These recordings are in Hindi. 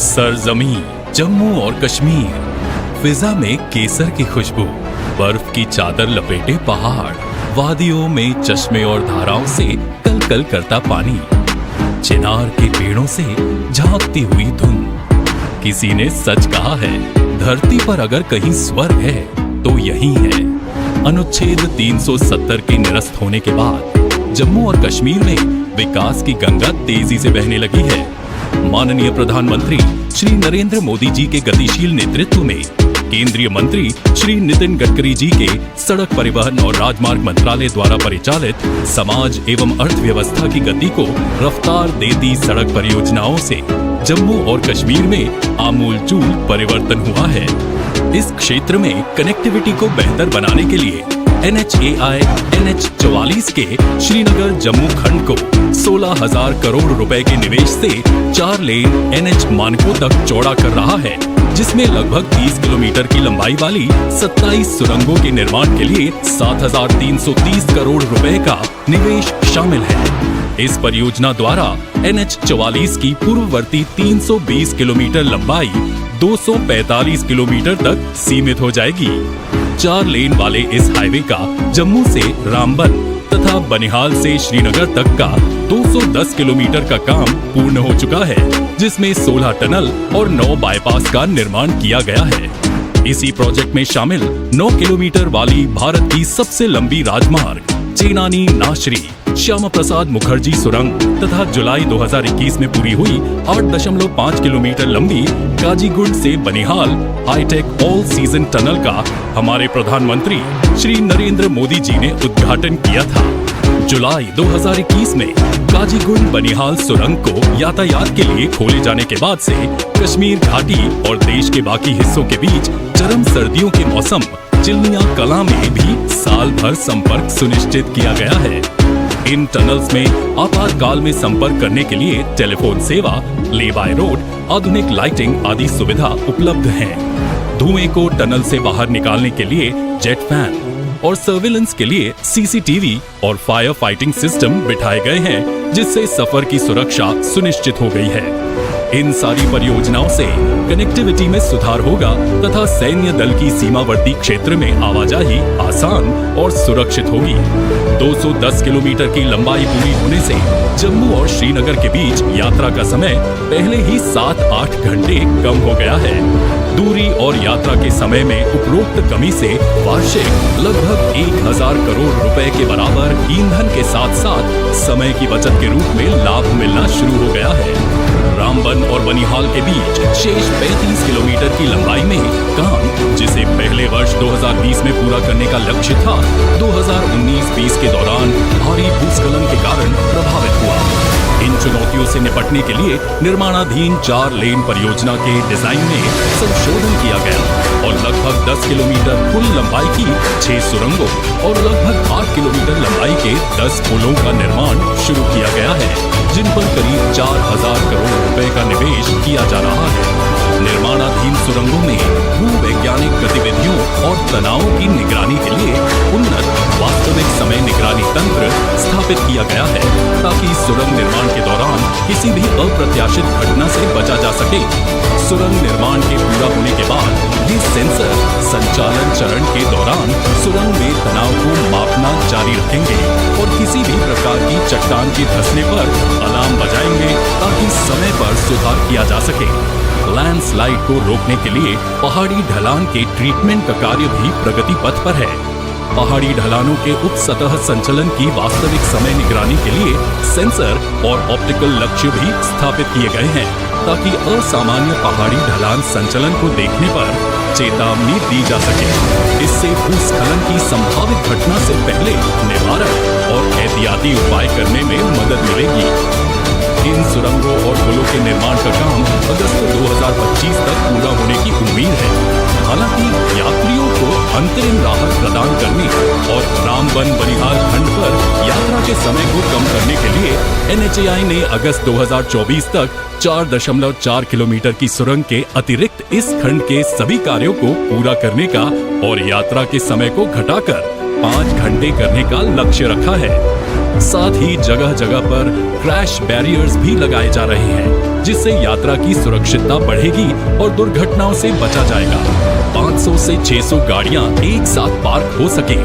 सरजमीं जम्मू और कश्मीर, फिजा में केसर की खुशबू, बर्फ की चादर लपेटे पहाड़, वादियों में चश्मे और धाराओं से कल कल करता पानी, चिनार के पेड़ों से झांकती हुई धुन। किसी ने सच कहा है, धरती पर अगर कहीं स्वर्ग है तो यही है। अनुच्छेद 370 के निरस्त होने के बाद जम्मू और कश्मीर में विकास की गंगा तेजी से बहने लगी है। माननीय प्रधानमंत्री श्री नरेंद्र मोदी जी के गतिशील नेतृत्व में केंद्रीय मंत्री श्री नितिन गडकरी जी के सड़क परिवहन और राजमार्ग मंत्रालय द्वारा परिचालित समाज एवं अर्थव्यवस्था की गति को रफ्तार देती सड़क परियोजनाओं से जम्मू और कश्मीर में आमूलचूल परिवर्तन हुआ है। इस क्षेत्र में कनेक्टिविटी को बेहतर बनाने के लिए NHAI NH 44 के श्रीनगर जम्मू खंड को 16,000 करोड़ रुपए के निवेश से 4 लेन NH मानकों तक चौड़ा कर रहा है, जिसमें लगभग 30 किलोमीटर की लंबाई वाली 27 सुरंगों के निर्माण के लिए 7,330 करोड़ रुपए का निवेश शामिल है। इस परियोजना द्वारा NH 44 की पूर्ववर्ती 320 किलोमीटर लंबाई 245 किलोमीटर तक सीमित हो जाएगी। 4 लेन वाले इस हाईवे का जम्मू से रामबन तथा बनिहाल से श्रीनगर तक का 210 किलोमीटर का काम पूर्ण हो चुका है, जिसमें 16 टनल और 9 बाईपास का निर्माण किया गया है। इसी प्रोजेक्ट में शामिल 9 किलोमीटर वाली भारत की सबसे लंबी राजमार्ग चेनानी नाशरी श्यामा प्रसाद मुखर्जी सुरंग तथा जुलाई 2021 में पूरी हुई 8.5 किलोमीटर लंबी काजीगुंड से Banihal high tech all season tunnel का हमारे प्रधानमंत्री श्री नरेंद्र मोदी जी ने उद्घाटन किया था। जुलाई 2021 में काजीगुंड बनिहाल सुरंग को यातायात के लिए खोले जाने के बाद से कश्मीर घाटी और देश के बाकी हिस्सों के बीच चरम सर्दियों के मौसम चिलनिया कलां में भी साल भर संपर्क सुनिश्चित किया गया है। इन टनल्स में आपातकाल में संपर्क करने के लिए टेलीफोन सेवा, ले बाय रोड, आधुनिक लाइटिंग आदि सुविधा उपलब्ध हैं। धुएं को टनल से बाहर निकालने के लिए जेट फैन और सर्विलेंस के लिए CCTV और फायर फाइटिंग सिस्टम बिठाए गए हैं, जिससे सफर की सुरक्षा सुनिश्चित हो गई है। इन सारी परियोजनाओं से कनेक्टिविटी में सुधार होगा तथा सैन्य दल की सीमावर्ती क्षेत्र में आवाजाही आसान और सुरक्षित होगी। 210 किलोमीटर की लंबाई पूरी होने से जम्मू और श्रीनगर के बीच यात्रा का समय पहले ही 7-8 घंटे कम हो गया है। दूरी और यात्रा के समय में उपरोक्त कमी से वार्षिक लगभग 1,000 करोड़ रुपए के बराबर ईंधन के साथ साथ समय की बचत के रूप में लाभ मिलना शुरू हो गया है। रामबन और बनिहाल के बीच शेष 35 किलोमीटर की लंबाई में काम, जिसे पहले वर्ष 2020 में पूरा करने का लक्ष्य था, 2019-20 के दौरान भारी भूस्खलन के कारण प्रभावित हुआ। इन चुनौतियों से निपटने के लिए निर्माणाधीन 4 लेन परियोजना के डिजाइन में संशोधन किया गया और लगभग 10 किलोमीटर कुल लंबाई की 6 सुरंगों और लगभग 8 किलोमीटर लंबाई के 10 पुलों का निर्माण शुरू किया गया है, जिन पर करीब 4,000 करोड़ रुपए का निवेश किया जा रहा है। निर्माणाधीन सुरंगों में भूवैज्ञानिक गतिविधियों और तनावों की निगरानी के लिए उन्नत वास्तविक समय निगरानी तंत्र स्थापित किया गया है, ताकि सुरंग निर्माण के दौरान किसी भी अप्रत्याशित घटना से बचा जा सके। सुरंग निर्माण के पूरा होने के बाद ये सेंसर संचालन चरण के दौरान सुरंग में तनाव को मापना जारी रखेंगे और किसी भी प्रकार की चट्टान के धंसने पर अलार्म बजाएंगे, ताकि समय पर सुधार किया जा सके। लैंडस्लाइड को रोकने के लिए पहाड़ी ढलान के ट्रीटमेंट का कार्य भी प्रगति पथ पर है। पहाड़ी ढलानों के उप सतह संचलन की वास्तविक समय निगरानी के लिए सेंसर और ऑप्टिकल लक्ष्य भी स्थापित किए गए हैं, ताकि असामान्य पहाड़ी ढलान संचलन को देखने पर चेतावनी दी जा सके। इससे भूस्खलन की संभावित घटना से पहले निवारण और एहतियाती उपाय करने में मदद मिलेगी। इन सुरंगों और पुलों के निर्माण का काम अगस्त 2025 तक पूरा होने की उम्मीद है। हालांकि यात्रियों को अंतरिम राहत प्रदान करने और रामबन बनिहाल खंड पर यात्रा के समय को कम करने के लिए NHAI ने अगस्त 2024 तक 4.4 किलोमीटर की सुरंग के अतिरिक्त इस खंड के सभी कार्यों को पूरा करने का और यात्रा के समय को घटाकर 5 घंटे करने का लक्ष्य रखा है। साथ ही जगह जगह पर क्रैश बैरियर्स भी लगाए जा रहे हैं, जिससे यात्रा की सुरक्षितता बढ़ेगी और दुर्घटनाओं से बचा जाएगा। 500 से 600 गाड़ियां एक साथ पार्क हो सके,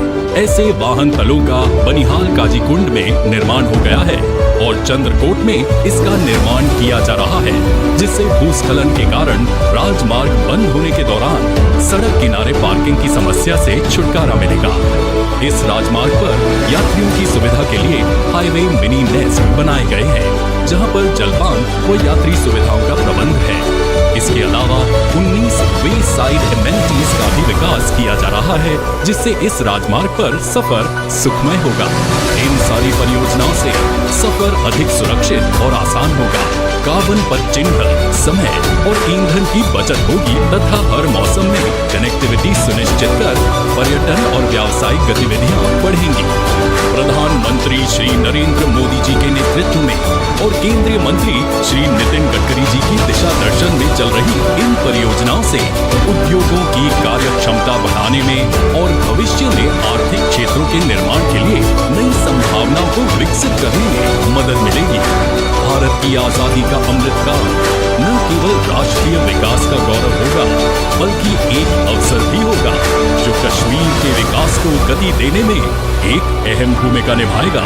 ऐसे वाहन तलों का बनिहाल काजीकुंड में निर्माण हो गया है और चंद्रकोट में इसका निर्माण किया जा रहा है, जिससे भूस्खलन के कारण राजमार्ग बंद होने के दौरान सड़क किनारे पार्किंग की समस्या से छुटकारा मिलेगा। इस राजमार्ग पर यात्रियों की सुविधा के लिए हाईवे मिनी नेस्ट बनाए गए हैं, जहां पर जलपान व यात्री सुविधाओं का प्रबंध है। इसके अलावा 19 वे साइड एमेनिटीज का भी विकास किया जा रहा है, जिससे इस राजमार्ग पर सफर सुखमय होगा। इन सारी परियोजनाओं से सफर अधिक सुरक्षित और आसान होगा। कार्बन पदचिह्न, समय और ईंधन की बचत होगी तथा हर मौसम में कनेक्टिविटी सुनिश्चित कर पर्यटन और व्यावसायिक गतिविधियां बढ़ेंगी। प्रधानमंत्री श्री नरेंद्र मोदी जी के नेतृत्व में और केंद्रीय मंत्री श्री नितिन गडकरी जी की दिशा दर्शन में चल रही इन परियोजनाओं से उद्योगों की कार्यक्षमता बढ़ाने में और भविष्य में आर्थिक क्षेत्रों के निर्माण के लिए नई संभावनाओं को विकसित करने में मदद मिलेगी। भारत की आजादी का अमृतकाल न केवल राष्ट्रीय विकास का गौरव होगा, बल्कि एक अवसर भी होगा जो कश्मीर के विकास को गति देने में एक अहम भूमिका निभाएगा।